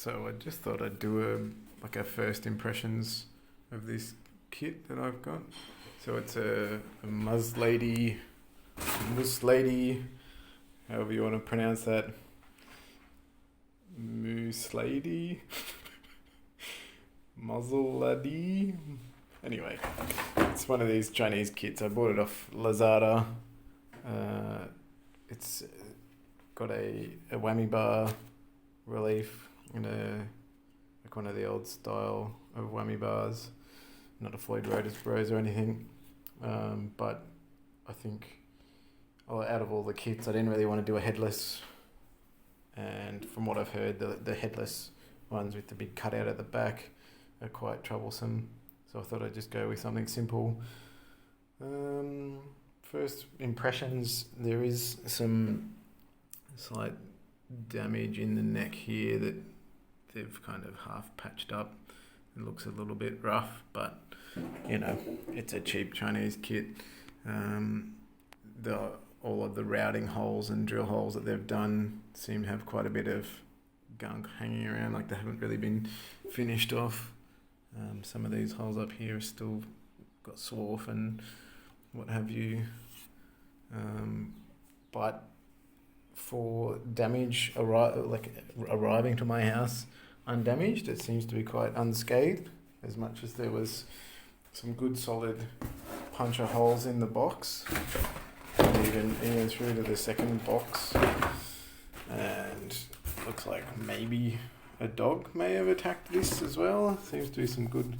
So I just thought I'd do a first impressions of this kit that I've got. So it's a Muslady, however you want to pronounce that. Muslady, Muslady. Anyway, it's one of these Chinese kits. I bought it off Lazada. It's got a Whammy Bar relief and one of the old style of Whammy Bars, not a Floyd Rose Bros or anything. But I think out of all the kits, I didn't really want to do a headless. And from what I've heard, the headless ones with the big cutout at the back are quite troublesome. So I thought I'd just go with something simple. First impressions, there is some slight damage in the neck here that they've kind of half patched up. It looks a little bit rough, but it's a cheap Chinese kit. All of the routing holes and drill holes that they've done seem to have quite a bit of gunk hanging around, like they haven't really been finished off. Some of these holes up here have still got swarf and what have you. But for damage arriving to my house undamaged, it seems to be quite unscathed, as much as there was some good solid puncture holes in the box, and even through to the second box. And looks like maybe a dog may have attacked this as well. Seems to be some good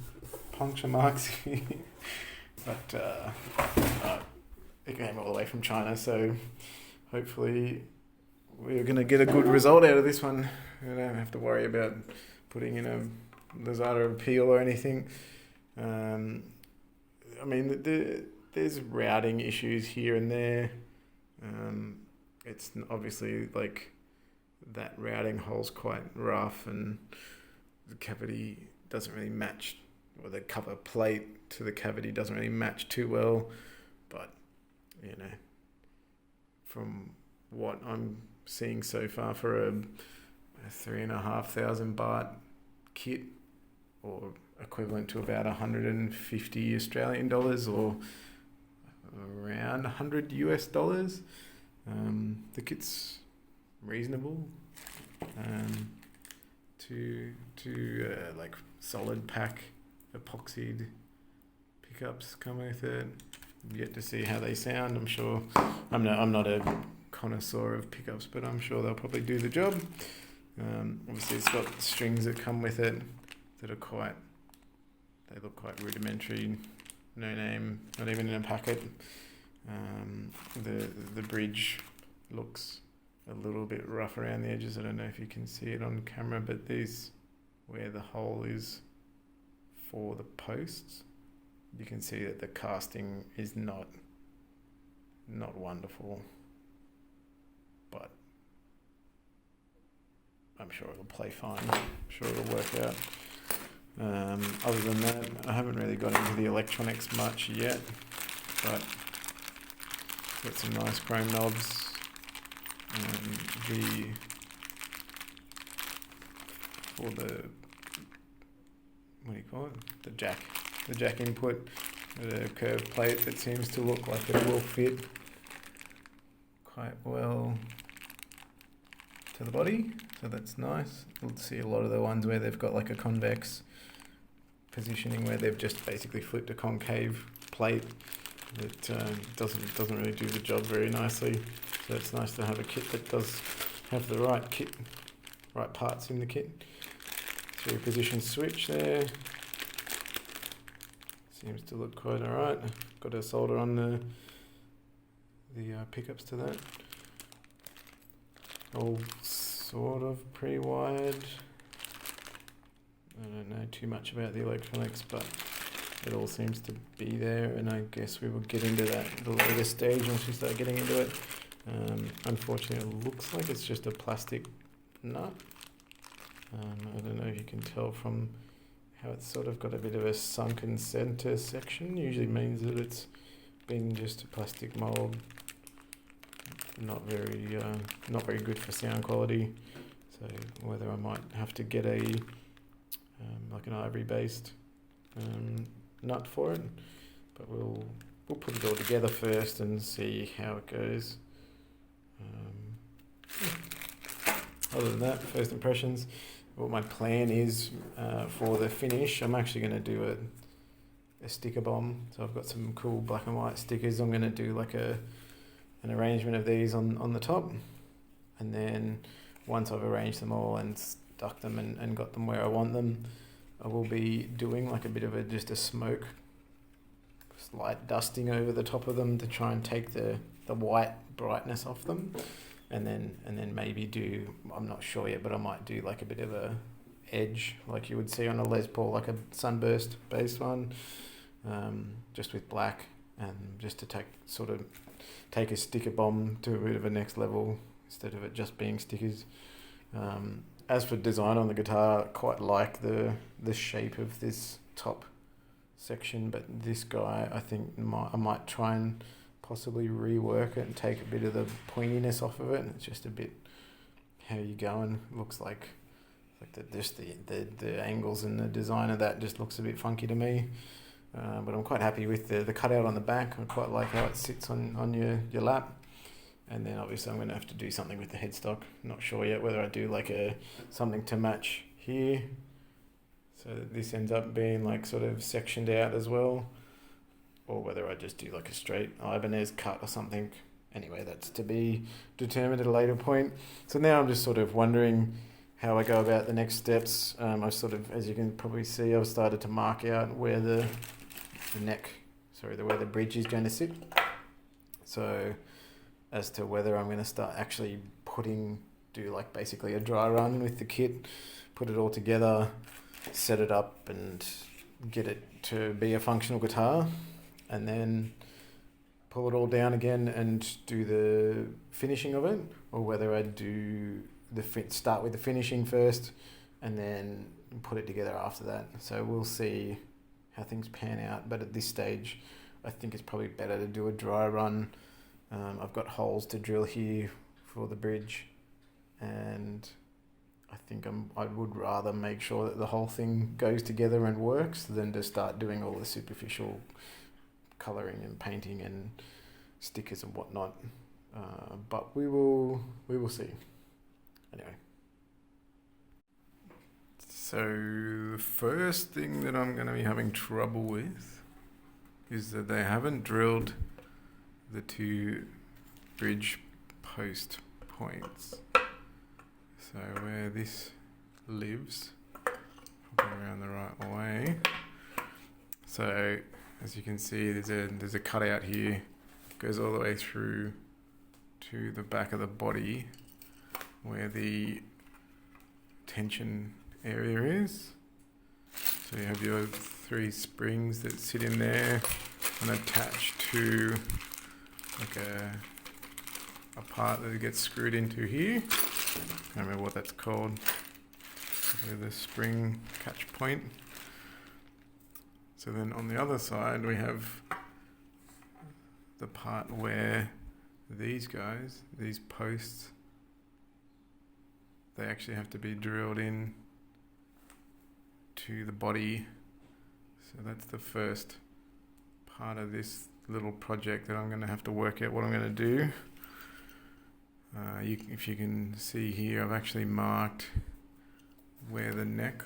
puncture marks here. But it came all the way from China, so hopefully we're going to get a good result out of this one. We don't have to worry about putting in a Lazada appeal or anything. There's routing issues here and there. It's obviously like that routing hole's quite rough and the cavity doesn't really match, or the cover plate to the cavity doesn't really match too well. But, from what I'm seeing so far for a 3,500 baht kit, or equivalent to about 150 Australian dollars or around 100 US dollars, the kit's reasonable. Solid pack epoxied pickups come with it. Yet to see how they sound. I'm sure I'm not a connoisseur of pickups, but I'm sure they'll probably do the job. Obviously it's got strings that come with it that are they look quite rudimentary, no name, not even in a packet. The bridge looks a little bit rough around the edges. I don't know if you can see it on camera, but where the hole is for the posts, you can see that the casting is not wonderful, but I'm sure it'll play fine. I'm sure it'll work out. Other than that, I haven't really got into the electronics much yet, but got some nice chrome knobs. The jack input, the curved plate that seems to look like it will fit quite well to the body, so that's nice. You'll see a lot of the ones where they've got like a convex positioning where they've just basically flipped a concave plate that doesn't really do the job very nicely. So it's nice to have a kit that does have the right parts in the kit. 3-position switch there. Seems to look quite alright. Got to solder on the pickups to that. All sort of pre-wired. I don't know too much about the electronics, but it all seems to be there, and I guess we will get into that at the later stage once we start getting into it. Unfortunately, it looks like it's just a plastic nut. I don't know if you can tell from how it's sort of got a bit of a sunken center section. Usually means that it's been just a plastic mold. Not very good for sound quality. So whether I might have to get a like an ivory based nut for it, but we'll put it all together first and see how it goes. Other than that, first impressions, what my plan is for the finish, I'm actually going to do a sticker bomb. So I've got some cool black and white stickers. I'm going to do like an arrangement of these on the top, and then once I've arranged them all and stuck them and got them where I want them, I will be doing like a bit of just a smoke, slight dusting over the top of them to try and take the white brightness off them, and then maybe do, I'm not sure yet, but I might do like a bit of a edge like you would see on a Les Paul, like a sunburst based one, just with black, and just to take a sticker bomb to a bit of a next level instead of it just being stickers. As for design on the guitar, I quite like the shape of this top section, but this guy, I think I might try and possibly rework it and take a bit of the pointiness off of it. It's just a bit how you going. Looks like the angles and the design of that just looks a bit funky to me. But I'm quite happy with the cutout on the back. I quite like how it sits on your lap. And then obviously I'm going to have to do something with the headstock. Not sure yet whether I do like something to match here, so that this ends up being like sort of sectioned out as well, or whether I just do like a straight Ibanez cut or something. Anyway, that's to be determined at a later point. So now I'm just sort of wondering how I go about the next steps. I sort of, as you can probably see, I've started to mark out where where the bridge is going to sit. So as to whether I'm going to start actually do like basically a dry run with the kit, put it all together, set it up and get it to be a functional guitar, and then pull it all down again and do the finishing of it, or whether I do start with the finishing first and then put it together after that. So we'll see how things pan out, but at this stage I think it's probably better to do a dry run. I've got holes to drill here for the bridge, and I think I would rather make sure that the whole thing goes together and works than to start doing all the superficial colouring and painting and stickers and whatnot. But we will see. Anyway. So the first thing that I'm going to be having trouble with is that they haven't drilled the two bridge post points. So where this lives, probably around the right way. So as you can see, there's a cutout here. It goes all the way through to the back of the body where the tension area is. So you have your 3 springs that sit in there and attach to like a part that gets screwed into here. I can't remember what that's called. The spring catch point. So then on the other side we have the part where these posts, they actually have to be drilled in to the body. So that's the first part of this little project that I'm going to have to work out what I'm going to do. If you can see here, I've actually marked where the neck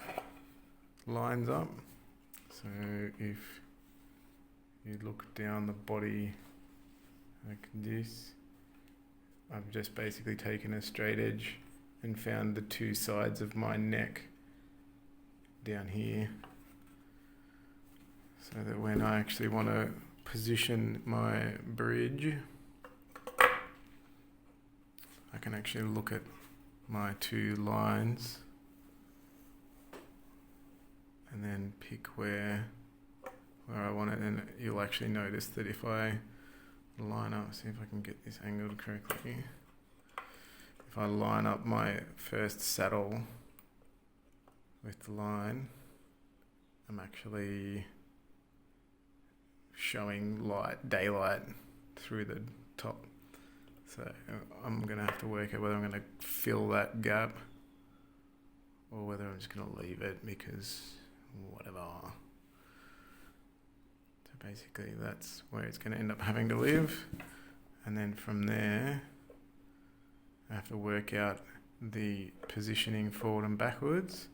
lines up. So if you look down the body like this, I've just basically taken a straight edge and found the 2 sides of my neck down here, so that when I actually want to position my bridge, I can actually look at my 2 lines and then pick where I want it. And you'll actually notice that if I line up, see if I can get this angled correctly, if I line up my first saddle with the line, I'm actually showing daylight through the top. So I'm going to have to work out whether I'm going to fill that gap or whether I'm just going to leave it because whatever. So basically that's where it's going to end up having to live. And then from there, I have to work out the positioning forward and backwards.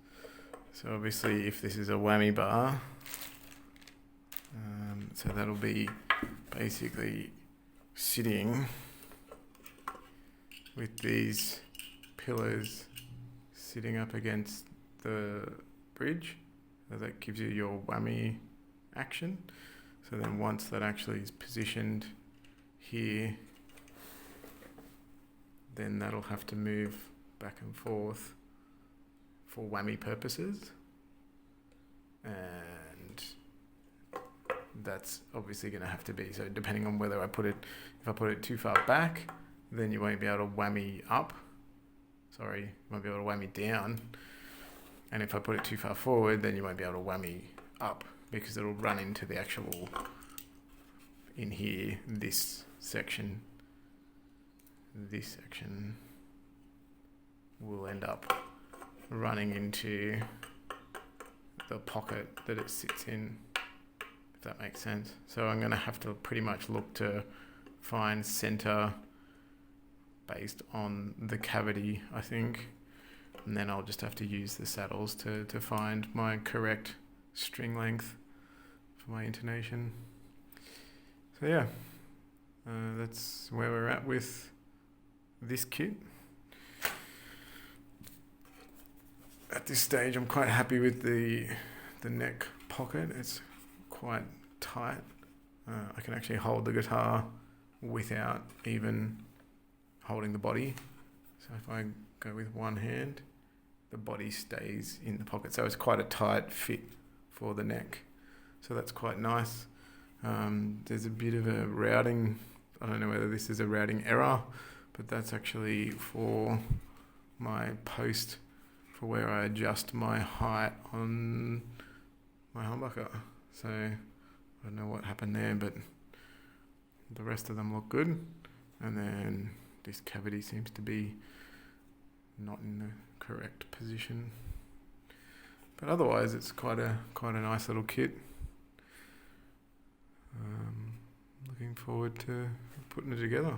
So obviously if this is a whammy bar, so that'll be basically sitting with these pillars sitting up against the bridge. So that gives you your whammy action. So then once that actually is positioned here, then that'll have to move back and forth for whammy purposes. And that's obviously going to have to be, so depending on whether if I put it too far back, then you won't be able to whammy up. Sorry, you won't be able to whammy down. And if I put it too far forward, then you won't be able to whammy up because it'll run into the actual, in here, this section will end up running into the pocket that it sits in, if that makes sense. So I'm going to have to pretty much look to find center based on the cavity, I think. And then I'll just have to use the saddles to find my correct string length for my intonation. So yeah, that's where we're at with this kit. At this stage I'm quite happy with the neck pocket. It's quite tight. I can actually hold the guitar without even holding the body. So if I go with one hand, the body stays in the pocket. So it's quite a tight fit for the neck. So that's quite nice. There's a bit of a routing. I don't know whether this is a routing error, but that's actually for my post for where I adjust my height on my humbucker. So I don't know what happened there, but the rest of them look good. And then this cavity seems to be not in the correct position. But otherwise it's quite a nice little kit. Looking forward to putting it together.